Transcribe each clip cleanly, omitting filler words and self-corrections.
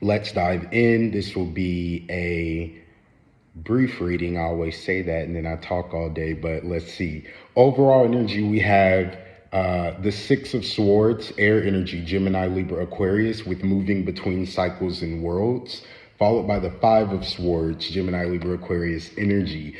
let's dive in. This will be a brief reading. I always say that and then I talk all day, but let's see. Overall energy, we have the Six of Swords, air energy, Gemini, Libra, Aquarius, with moving between cycles and worlds, followed by the Five of Swords, Gemini, Libra, Aquarius energy.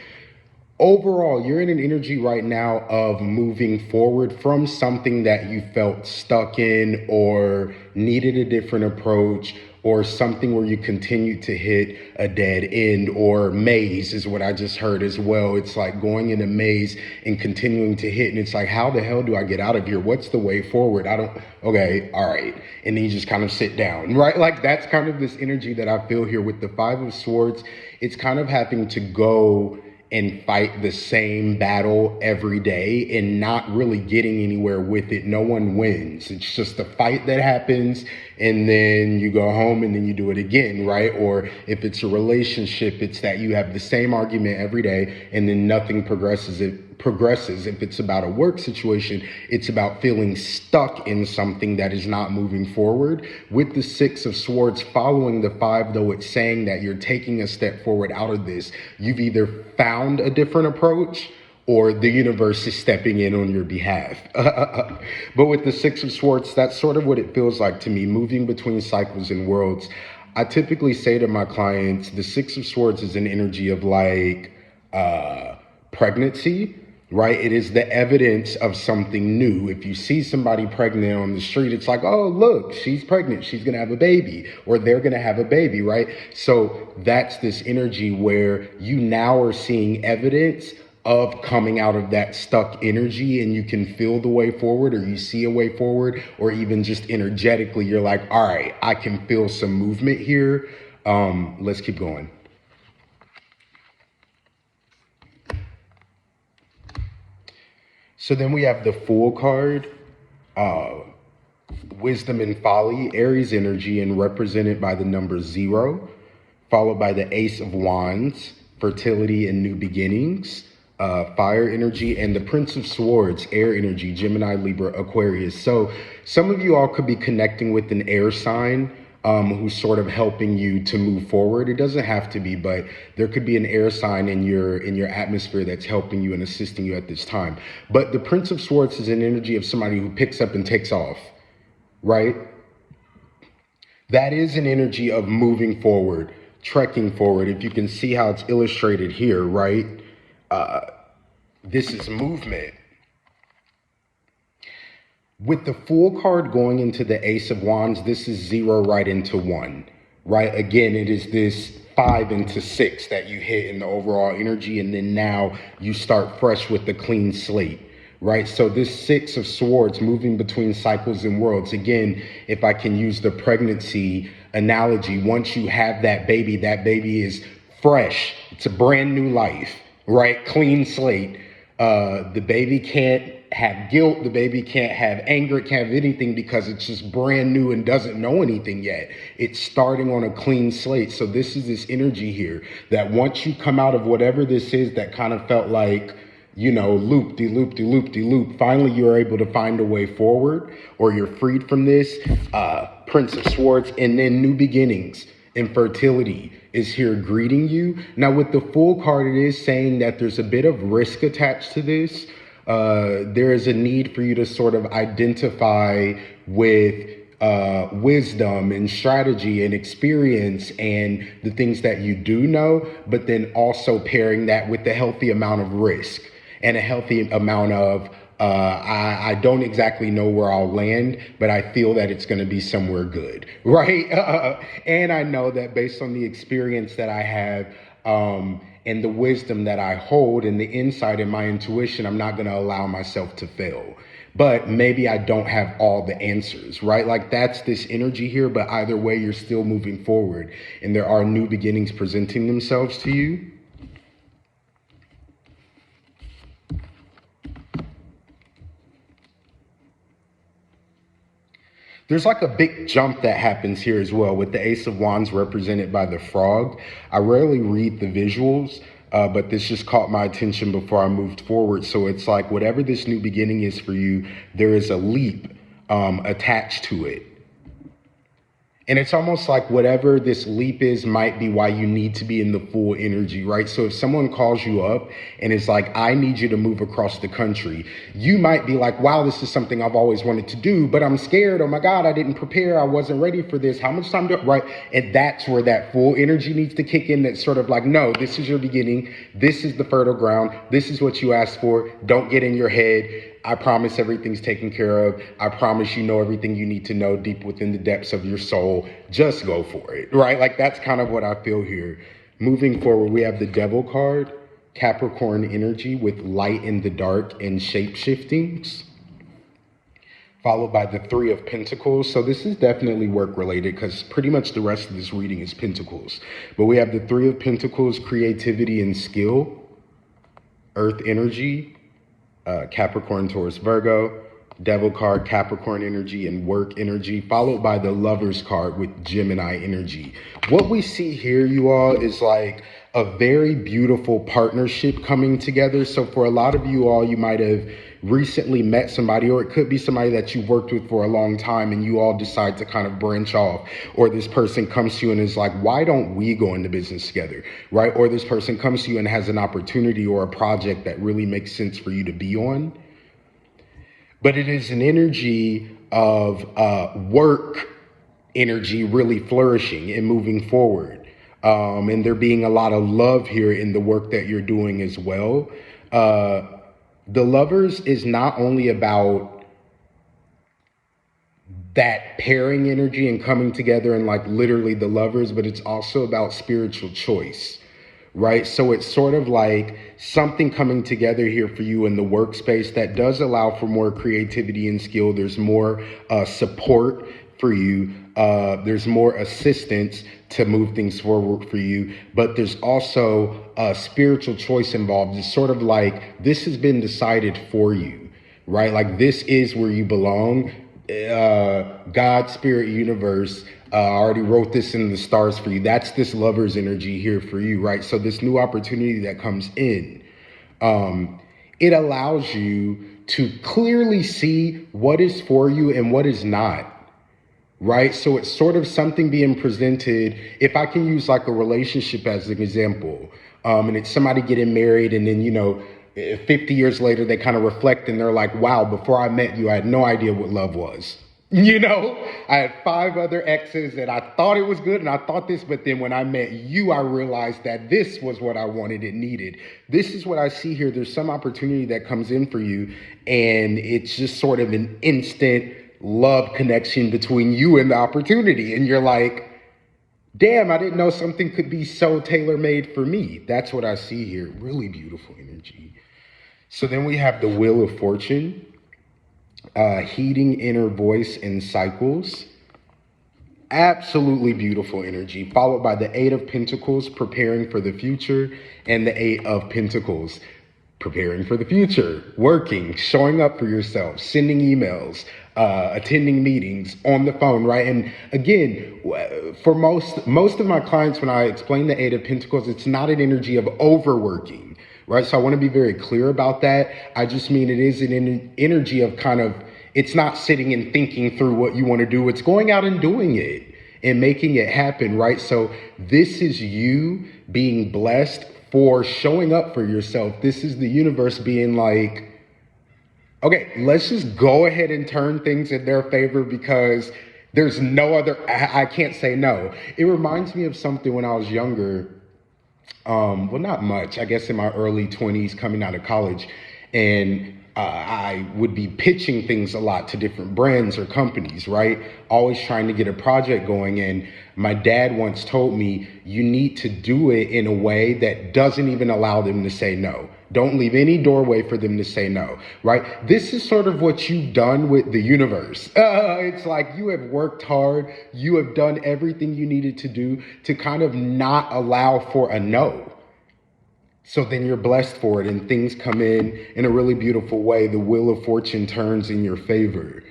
Overall, you're in an energy right now of moving forward from something that you felt stuck in or needed a different approach, or something where you continue to hit a dead end, or maze is what I just heard as well. It's like going in a maze and continuing to hit, and it's like, how the hell do I get out of here? What's the way forward? Okay, all right. And then you just kind of sit down, right? Like that's kind of this energy that I feel here with the Five of Swords. It's kind of having to go and fight the same battle every day and not really getting anywhere with it. No one wins. It's just a fight that happens and then you go home and then you do it again, right? Or if it's a relationship, it's that you have the same argument every day and then nothing progresses. If it's about a work situation, it's about feeling stuck in something that is not moving forward. With the Six of Swords following the Five, though, it's saying that you're taking a step forward out of this. You've either found a different approach or the universe is stepping in on your behalf. But with the Six of Swords, that's sort of what it feels like to me, moving between cycles and worlds. I typically say to my clients, the Six of Swords is an energy of like pregnancy, right? It is the evidence of something new. If you see somebody pregnant on the street, it's like, oh, look, she's pregnant. She's going to have a baby, or they're going to have a baby, right? So that's this energy where you now are seeing evidence of coming out of that stuck energy, and you can feel the way forward, or you see a way forward, or even just energetically, you're like, all right, I can feel some movement here. Let's keep going. So then we have the Fool card, wisdom and folly, Aries energy, and represented by the number 0, followed by the Ace of Wands, fertility and new beginnings, fire energy, and the Prince of Swords, air energy, Gemini, Libra, Aquarius. So some of you all could be connecting with an air sign who's sort of helping you to move forward. It doesn't have to be, but there could be an air sign in your atmosphere that's helping you and assisting you at this time. But the Prince of Swords is an energy of somebody who picks up and takes off, right? That is an energy of moving forward, trekking forward. If you can see how it's illustrated here, right? This is movement. With the Fool card going into the Ace of Wands, this is 0 right into 1, right? Again, it is this 5 into 6 that you hit in the overall energy, and then now you start fresh with the clean slate, right? So this Six of Swords, moving between cycles and worlds. Again, if I can use the pregnancy analogy, once you have that baby is fresh. It's a brand new life, right? Clean slate. The baby can't have guilt, the baby can't have anger, it can't have anything because it's just brand new and doesn't know anything yet. It's starting on a clean slate. So this is this energy here that once you come out of whatever this is that kind of felt like, you know, loop-de-loop, finally you're able to find a way forward, or you're freed from this. Prince of Swords, and then new beginnings and fertility is here greeting you. Now with the Fool card, it is saying that there's a bit of risk attached to this. There is a need for you to sort of identify with wisdom and strategy and experience and the things that you do know, but then also pairing that with a healthy amount of risk and a healthy amount of I don't exactly know where I'll land, but I feel that it's going to be somewhere good, right? And I know that based on the experience that I have, and the wisdom that I hold and the insight in my intuition, I'm not going to allow myself to fail. But maybe I don't have all the answers, right? Like that's this energy here, but either way, you're still moving forward and there are new beginnings presenting themselves to you. There's like a big jump that happens here as well with the Ace of Wands represented by the frog. I rarely read the visuals, but this just caught my attention before I moved forward. So it's like whatever this new beginning is for you, there is a leap attached to it. And it's almost like whatever this leap is might be why you need to be in the full energy, right? So if someone calls you up and is like, I need you to move across the country, you might be like, wow, this is something I've always wanted to do, but I'm scared. Oh my God, I didn't prepare. I wasn't ready for this. How much time do I, right? And that's where that full energy needs to kick in. That's sort of like, no, this is your beginning. This is the fertile ground. This is what you asked for. Don't get in your head. I promise everything's taken care of. I promise you know everything you need to know deep within the depths of your soul. Just go for it, right? Like that's kind of what I feel here. Moving forward, we have the Devil card, Capricorn energy with light in the dark and shape shiftings, followed by the Three of Pentacles. So this is definitely work related because pretty much the rest of this reading is Pentacles. But we have the Three of Pentacles, creativity and skill, Earth energy, Capricorn, Taurus, Virgo, Devil card, Capricorn energy and work energy, followed by the Lovers card with Gemini energy. What we see here, you all, is like a very beautiful partnership coming together. So for a lot of you all, you might have recently met somebody, or it could be somebody that you've worked with for a long time and you all decide to kind of branch off, or this person comes to you and is like, why don't we go into business together, right? Or this person comes to you and has an opportunity or a project that really makes sense for you to be on. But it is an energy of work energy really flourishing and moving forward. And there being a lot of love here in the work that you're doing as well. The Lovers is not only about that pairing energy and coming together and like literally the Lovers, but it's also about spiritual choice, right? So it's sort of like something coming together here for you in the workspace that does allow for more creativity and skill. There's more support for you. There's more assistance to move things forward for you, but there's also a spiritual choice involved. It's sort of like this has been decided for you, right? Like this is where you belong. God, spirit, universe, already wrote this in the stars for you. That's this Lover's energy here for you, right? So this new opportunity that comes in, it allows you to clearly see what is for you and what is not. Right. So it's sort of something being presented. If I can use like a relationship as an example, and it's somebody getting married and then, 50 years later, they kind of reflect and they're like, wow, before I met you, I had no idea what love was. I had 5 other exes and I thought it was good and I thought this, but then when I met you, I realized that this was what I wanted and needed. This is what I see here. There's some opportunity that comes in for you and it's just sort of an instant love connection between you and the opportunity. And you're like, damn, I didn't know something could be so tailor-made for me. That's what I see here. Really beautiful energy. So then we have the Wheel of Fortune, heeding inner voice and cycles. Absolutely beautiful energy, followed by the Eight of Pentacles, preparing for the future, and the Eight of Pentacles, preparing for the future, working, showing up for yourself, sending emails, attending meetings on the phone, right? And again, for most of my clients, when I explain the Eight of Pentacles, it's not an energy of overworking, right? So I want to be very clear about that. I just mean it is an energy of kind of, it's not sitting and thinking through what you want to do. It's going out and doing it and making it happen, right? So this is you being blessed for showing up for yourself. This is the universe being like, okay, let's just go ahead and turn things in their favor because there's no other, I can't say no. It reminds me of something when I was younger. Well, not much, I guess in my early 20s coming out of college. And I would be pitching things a lot to different brands or companies, right? Always trying to get a project going. And my dad once told me, you need to do it in a way that doesn't even allow them to say no. Don't leave any doorway for them to say no, right? This is sort of what you've done with the universe. It's like you have worked hard. You have done everything you needed to do to kind of not allow for a no. So then you're blessed for it and things come in a really beautiful way. The Wheel of Fortune turns in your favor.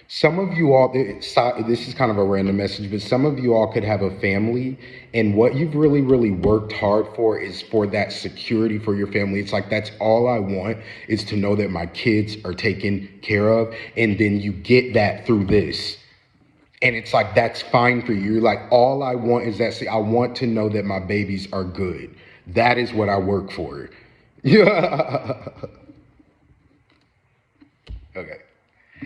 Some of you all, this is kind of a random message, but some of you all could have a family, and what you've really, really worked hard for is for that security for your family. It's like, that's all I want, is to know that my kids are taken care of. And then you get that through this. And it's like, that's fine for you. You're like, all I want is that, see, I want to know that my babies are good. That is what I work for. Yeah. Okay.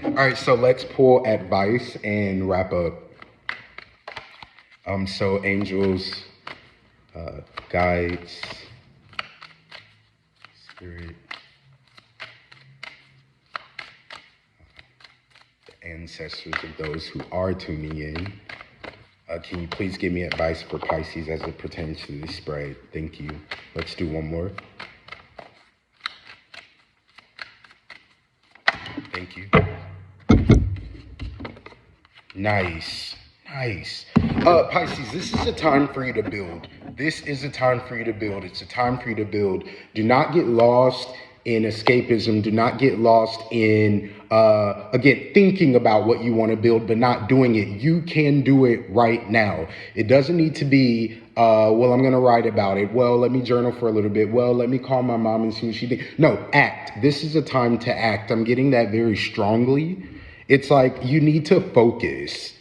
All right, so let's pull advice and wrap up. So angels, guides, spirit, the ancestors of those who are tuning in. Can you please give me advice for Pisces as it pertains to this spread? Thank you. Let's do one more. Thank you. Nice. Nice. Pisces, this is a time for you to build. This is a time for you to build. It's a time for you to build. Do not get lost in escapism. Do not get lost in, again, thinking about what you want to build, but not doing it. You can do it right now. It doesn't need to be, well, I'm going to write about it. Well, let me journal for a little bit. Well, let me call my mom and see what she did. No, act. This is a time to act. I'm getting that very strongly. It's like you need to focus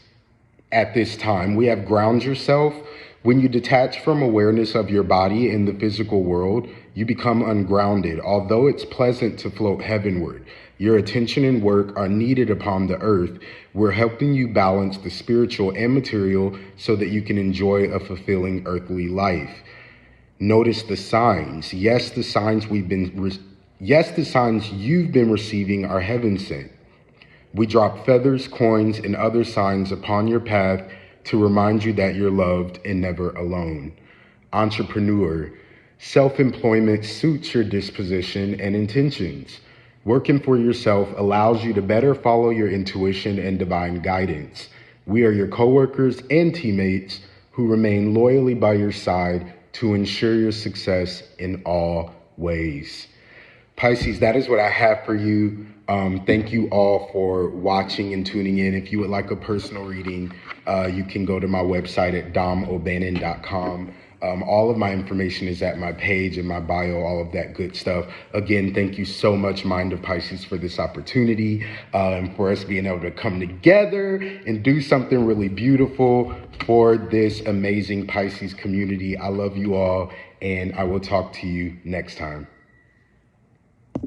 at this time. We have ground yourself. When you detach from awareness of your body in the physical world, you become ungrounded. Although it's pleasant to float heavenward, your attention and work are needed upon the earth. We're helping you balance the spiritual and material so that you can enjoy a fulfilling earthly life. Notice the signs. Yes, the signs you've been receiving are heaven sent. We drop feathers, coins, and other signs upon your path to remind you that you're loved and never alone. Entrepreneur, self-employment suits your disposition and intentions. Working for yourself allows you to better follow your intuition and divine guidance. We are your coworkers and teammates who remain loyally by your side to ensure your success in all ways. Pisces, that is what I have for you. Thank you all for watching and tuning in. If you would like a personal reading, you can go to my website at domobannon.com. All of my information is at my page and my bio, all of that good stuff. Again, thank you so much, Mind of Pisces, for this opportunity and for us being able to come together and do something really beautiful for this amazing Pisces community. I love you all, and I will talk to you next time.